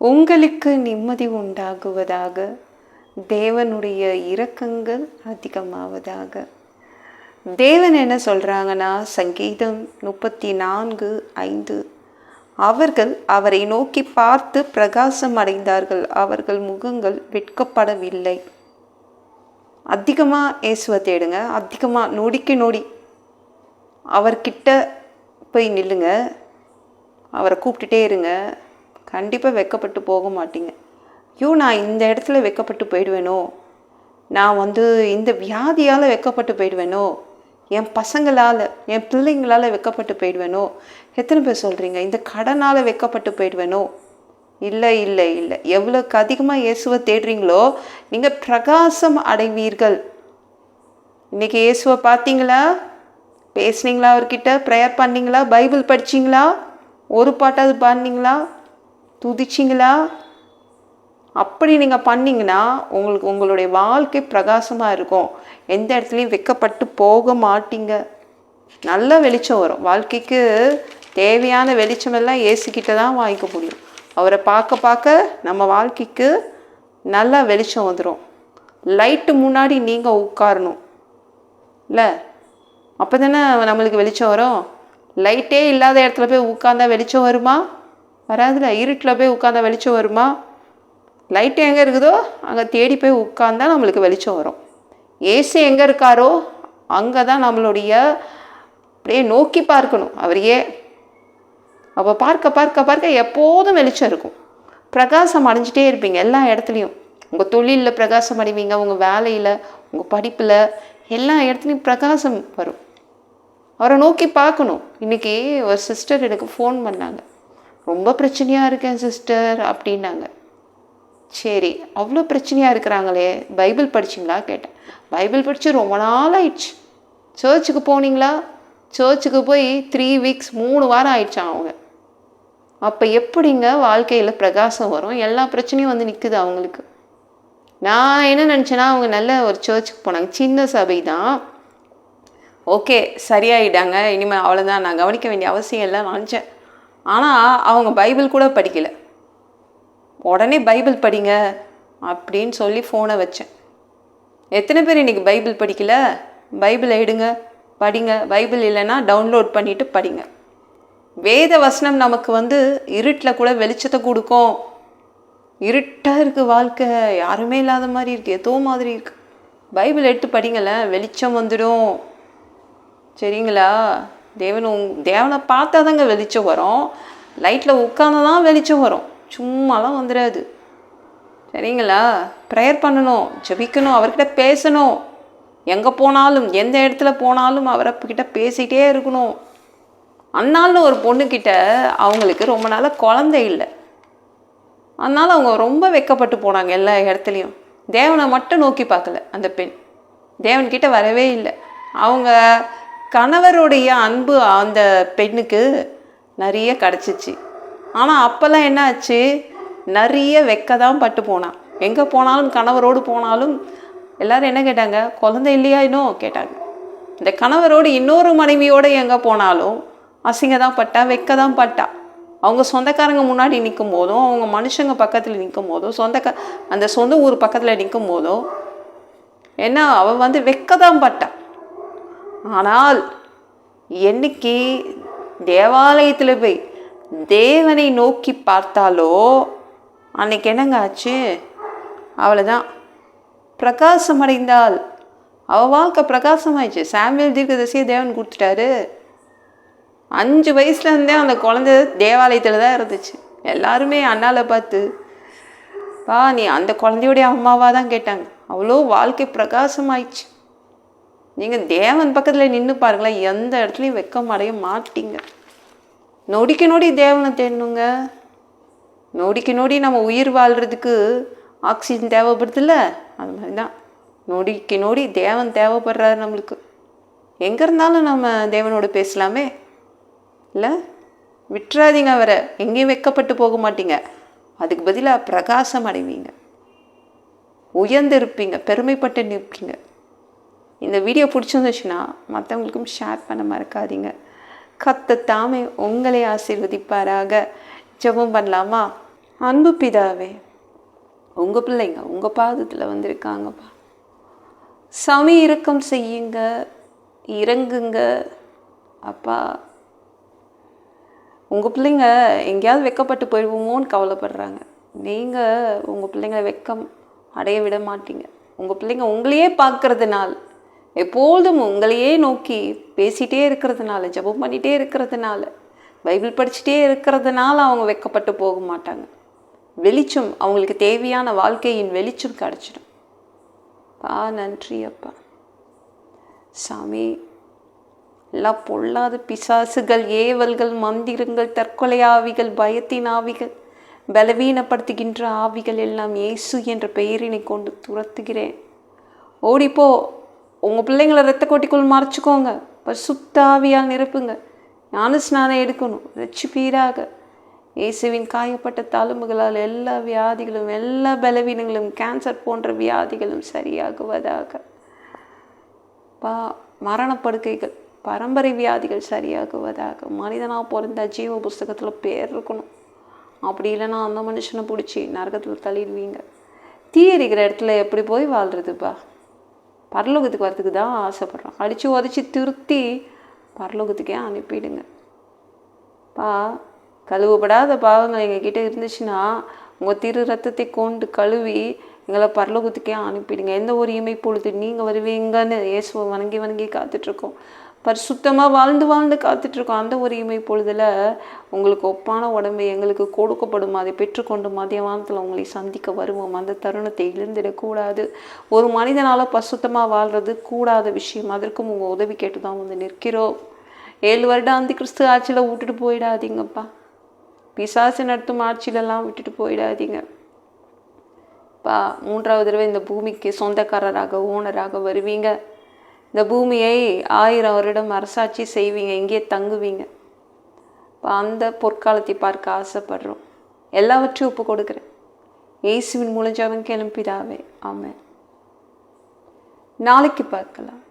உங்களுக்கு நிம்மதி உண்டாகுவதாக. தேவனுடைய இரக்கங்கள் அதிகமாவதாக. தேவன் என்ன சொல்கிறாங்கன்னா, சங்கீதம் 34:5, அவர்கள் அவரை நோக்கி பார்த்து பிரகாசம் அடைந்தார்கள், அவர்கள் முகங்கள் வெட்கப்படவில்லை. அதிகமாக இயேசுவை தேடுங்க, அதிகமாக நொடிக்கு நொடி அவர்கிட்ட போய் நில்லுங்க, அவரை கூப்பிட்டுட்டே இருங்க. கண்டிப்பாக வெட்கப்பட்டு போக மாட்டீங்க. ஐயோ, நான் இந்த இடத்துல வெட்கப்பட்டு போயிடுவேனோ, நான் இந்த வியாதியால் வெட்கப்பட்டு போயிடுவேனோ, என் பசங்களால் என் பிள்ளைங்களால் வெட்கப்பட்டு போயிடுவேனோ. எத்தனை பேர் சொல்கிறீங்க, இந்த கடனால் வெட்கப்பட்டு போயிடுவேனோ? இல்லை இல்லை இல்லை. எவ்வளோக்கு அதிகமாக இயேசுவை தேடுறீங்களோ நீங்கள் பிரகாசம் அடைவீர்கள். இன்றைக்கி இயேசுவை பார்த்தீங்களா? பேசுனீங்களா? அவர்கிட்ட ப்ரேயர் பண்ணிங்களா? பைபிள் படிச்சிங்களா? ஒரு பாட்டாவது பாடினீங்களா? துதிச்சிங்களா? அப்படி நீங்கள் பண்ணிங்கன்னா உங்களுடைய வாழ்க்கை பிரகாசமாக இருக்கும். எந்த இடத்துலையும் வெட்கப்பட்டு போக மாட்டீங்க. நல்ல வெளிச்சம் வரும். வாழ்க்கைக்கு தேவையான வெளிச்சமெல்லாம் இயேசுக்கிட்ட தான் வாங்கிக்க முடியும். அவரை பார்க்க பார்க்க நம்ம வாழ்க்கைக்கு நல்லா வெளிச்சம் வந்துடும். லைட்டு முன்னாடி நீங்கள் உட்காரணும் இல்லை? அப்போ தானே நம்மளுக்கு வெளிச்சம் வரும். லைட்டே இல்லாத இடத்துல போய் உட்காந்தா வெளிச்சம் வருமா? வராதுல. இருட்டில் போய் உட்காந்தா வெளிச்சம் வருமா? லைட்டு எங்கே இருக்குதோ அங்கே தேடி போய் உட்காந்தா நம்மளுக்கு வெளிச்சம் வரும். ஏசு எங்கே இருக்காரோ அங்கே தான் நம்மளுடைய அப்படியே நோக்கி பார்க்கணும் அவரையே. அப்போ பார்க்க பார்க்க பார்க்க எப்போதும் வெளிச்சம் இருக்கும். பிரகாசம் அடைஞ்சிட்டே இருப்பீங்க எல்லா இடத்துலையும். உங்கள் தொழிலில் பிரகாசம் அடைவீங்க, உங்கள் வேலையில், உங்கள் படிப்பில், எல்லா இடத்துலையும் பிரகாசம் வரும். அவரை நோக்கி பார்க்கணும். இன்றைக்கி ஒரு சிஸ்டர் எனக்கு ஃபோன் பண்ணாங்க, ரொம்ப பிரச்சனையாக இருக்கேன் சிஸ்டர் அப்படின்னாங்க. சரி, அவ்வளோ பிரச்சனையாக இருக்கிறாங்களே, பைபிள் படிச்சிங்களா கேட்டேன். பைபிள் படித்து ரொம்ப நாள் ஆயிடுச்சு. சர்ச்சுக்கு போனீங்களா? சர்ச்சுக்கு போய் 3 வீக்ஸ் 3 வாரம் ஆயிடுச்சான் அவங்க. அப்போ எப்படிங்க வாழ்க்கையில் பிரகாசம் வரும்? எல்லா பிரச்சனையும் நிற்குது அவங்களுக்கு. நான் என்ன நினச்சேன்னா, அவங்க நல்ல ஒரு சர்ச்சுக்கு போனாங்க, சின்ன சபை தான், ஓகே சரியாயிட்டாங்க, இனிமேல் அவ்வளோதான், நான் கவனிக்க வேண்டிய அவசியம் இல்லை நினச்சேன். ஆனால் அவங்க பைபிள் கூட படிக்கலை. உடனே பைபிள் படிங்க அப்படின்னு சொல்லி ஃபோனை வச்சேன். எத்தனை பேர் இன்றைக்கி பைபிள் படிக்கலை? பைபிளை எடுங்க, படிங்க. பைபிள் இல்லைன்னா டவுன்லோட் பண்ணிவிட்டு படிங்க. வேத வசனம் நமக்கு இருட்டில் கூட வெளிச்சத்தை கொடுக்கும். இருட்டாக இருக்குது வாழ்க்கை, யாருமே இல்லாத மாதிரி இருக்குது, ஏதோ மாதிரி இருக்குது. பைபிள் எடுத்து படிங்களேன், வெளிச்சம் வந்துடும். சரிங்களா? தேவனை பார்த்தா தாங்க வெளிச்சம் வரும். லைட்டில் உட்காந்து தான் வெளிச்சம் வரும், சும்மாலாம் வந்துடாது. சரிங்களா? ப்ரேயர் பண்ணணும், ஜெபிக்கணும், அவர்கிட்ட பேசணும். எங்கே போனாலும் எந்த இடத்துல போனாலும் அவர்கிட்ட பேசிகிட்டே இருக்கணும். அண்ணால்னு ஒரு பொண்ணுக்கிட்ட அவங்களுக்கு ரொம்ப நாளாக குழந்தை இல்லை. அதனால் அவங்க ரொம்ப வெட்கப்பட்டு போனாங்க எல்லா இடத்துலையும். தேவனை மட்டும் நோக்கி பார்க்கல அந்த பெண், தேவன்கிட்ட வரவே இல்லை. அவங்க கணவருடைய அன்பு அந்த பெண்ணுக்கு நிறைய கிடச்சிச்சு. ஆனால் அப்போல்லாம் என்ன ஆச்சு, நிறைய வெக்க தான் பட்டு போனான். எங்கே போனாலும், கணவரோடு போனாலும் எல்லோரும் என்ன கேட்டாங்க, குழந்தை இல்லையா இன்னும் கேட்டாங்க. இந்த கணவரோடு இன்னொரு மனைவியோடு எங்கே போனாலும் அசிங்க தான் பட்டா, வெக்க தான் பட்டா. அவங்க சொந்தக்காரங்க முன்னாடி நிற்கும் போதும், அவங்க மனுஷங்க பக்கத்தில் நிற்கும் போதும், அந்த சொந்த ஊர் பக்கத்தில் நிற்கும் போதும் என்ன அவள் வெக்க தான் பட்டா. ஆனால் என்னைக்கு தேவாலயத்தில் போய் தேவனை நோக்கி பார்த்தாலோ அன்னைக்கு என்னங்க ஆச்சு, அவ்வளோதான், பிரகாசம் அடைந்தாள். அவள் வாழ்க்கை பிரகாசமாயிடுச்சு. சாமுவேல் தீர்க்கதரிசியை தேவன் கொடுத்துட்டாரு. 5 வயசுலேருந்தே அந்த குழந்தை தேவாலயத்தில் தான் இருந்துச்சு. எல்லாருமே அண்ணால பார்த்து, நீ அந்த குழந்தையோடைய அம்மாவாக தான் கேட்டாங்க. அவ்வளோ வாழ்க்கை பிரகாசமாயிடுச்சு. நீங்கள் தேவன் பக்கத்தில் நின்று பாருங்களேன், எந்த இடத்துலையும் வெக்கம் அடைய மாட்டீங்க. நொடிக்கு நொடி தேவனை தேடணுங்க. நொடிக்கு நொடி நம்ம உயிர் வாழ்கிறதுக்கு ஆக்சிஜன் தேவைப்படுதில்ல, அது மாதிரி தான் நொடிக்கு நொடி தேவன் தேவைப்படுறாரு நம்மளுக்கு. எங்கே இருந்தாலும் நம்ம தேவனோடு பேசலாமே இல்லை? விட்டுறாதீங்க அவரை, எங்கேயும் வெக்கப்பட்டு போக மாட்டீங்க. அதுக்கு பதிலாக பிரகாசம் அடைவீங்க, உயர்ந்து இருப்பீங்க, பெருமைப்பட்டு நிற்பீங்க. இந்த வீடியோ பிடிச்சிருந்துச்சுன்னா மற்றவங்களுக்கும் ஷேர் பண்ண மறக்காதீங்க. கர்த்தர் தாமே உங்களை ஆசீர்வதிப்பாராக. ஜெபம் பண்ணலாமா? அன்பு பிதாவே, உங்கள் பிள்ளைங்க உங்கள் பாதத்தில் வந்திருக்காங்கப்பா. சாமி இரக்கம் செய்யுங்க, இறங்குங்க அப்பா. உங்கள் பிள்ளைங்க எங்கேயாவது வெக்கப்பட்டு போயிடுவோமோன்னு கவலைப்படுறாங்க. நீங்கள் உங்கள் பிள்ளைங்களை வெக்கம் அடைய விட மாட்டீங்க. உங்கள் பிள்ளைங்க உங்களையே பார்க்கறதுனால, எப்பொழுதும் உங்களையே நோக்கி பேசிகிட்டே இருக்கிறதுனால, ஜெபம் பண்ணிகிட்டே இருக்கிறதுனால, பைபிள் படிச்சுட்டே இருக்கிறதுனால அவங்க வெக்கப்பட்டு போக மாட்டாங்க. வெளிச்சம், அவங்களுக்கு தேவையான வாழ்க்கையின் வெளிச்சம் கிடச்சிடும். பா நன்றி அப்பா. சாமி, எல்லாம் பொல்லாத பிசாசுகள், ஏவல்கள், மந்திரங்கள், தற்கொலை ஆவிகள், பயத்தின் ஆவிகள், பலவீனப்படுத்துகின்ற ஆவிகள் எல்லாம் இயேசு என்ற பெயரினை கொண்டு துரத்துகிறேன். ஓடிப்போ. உங்கள் பிள்ளைங்களை ரத்த கோட்டிக்குள் மறைச்சிக்கோங்க. பரிசுத்த ஆவியால் நிரப்புங்க. ஞான ஸ்நானம் எடுக்கணும். ரட்சிப்பீராக. இயேசுவின் காயப்பட்ட தழும்புகளால் எல்லா வியாதிகளும், எல்லா பலவீனங்களும், கேன்சர் போன்ற வியாதிகளும் சரியாகுவதாக. மரணப்படுக்கைகள், பரம்பரை வியாதிகள் சரியாகுவதாக. மனிதனாக பிறந்த ஜீவ புஸ்தகத்தில் பேர் இருக்கணும். அப்படி இல்லைன்னா அந்த மனுஷனை பிடிச்சி நரகத்தில் தள்ளிடுவீங்க. தீ எரிக்கிற இடத்துல எப்படி போய் வாழ்கிறதுப்பா? பரலோகத்துக்கு வரத்துக்கு தான் ஆசைப்பட்றோம். அடித்து உதச்சி திருத்தி பரலோகத்துக்கே அனுப்பிடுங்க பா. கழுவப்படாத பாவங்கள் எங்ககிட்ட இருந்துச்சுன்னா உங்கள் திரு ரத்தத்தை கொண்டு கழுவி எங்களை பரலோகத்துக்கே அனுப்பிடுங்க. எந்த ஒரு இமை பொழுது நீங்கள் வருவீங்கன்னு இயேசுவை வணங்கி வணங்கி காத்துட்ருக்கோம். பரிசுத்தமாக வாழ்ந்து காத்துட்ருக்கோம். அந்த ஒரு இமை பொழுதில் உங்களுக்கு ஒப்பான உடம்பு எங்களுக்கு கொடுக்கப்படும். அதை பெற்றுக்கொண்டு மதிய வானத்தில் உங்களை சந்திக்க வருவோம். அந்த தருணத்தை இழந்துடக்கூடாது. ஒரு மனிதனால் பரிசுத்தமாக வாழ்கிறது கூடாத விஷயம். அதற்கும் உங்கள் உதவி கேட்டு தான் வந்து நிற்கிறோம். 7 வருடம் அந்த கிறிஸ்து ஆட்சியில் விட்டுட்டு போயிடாதீங்கப்பா. பிசாசு நடத்தும் ஆட்சியிலெல்லாம் விட்டுட்டு போயிடாதீங்க பா. 3வது தடவை இந்த பூமிக்கு சொந்தக்காரராக, ஓனராக வருவீங்க. இந்த பூமியை 1000 வருடம் அரசாட்சி செய்வீங்க. இங்கே தங்குவீங்க. இப்போ அந்த பொற்காலத்தை பார்க்க ஆசைப்படுறோம். எல்லாவற்றையும் ஒப்பு கொடுக்குறேன். இயேசுவின் மூலம் ஜெபம் கேளும் பிதாவே, ஆமென். நாளைக்கு பார்க்கலாம்.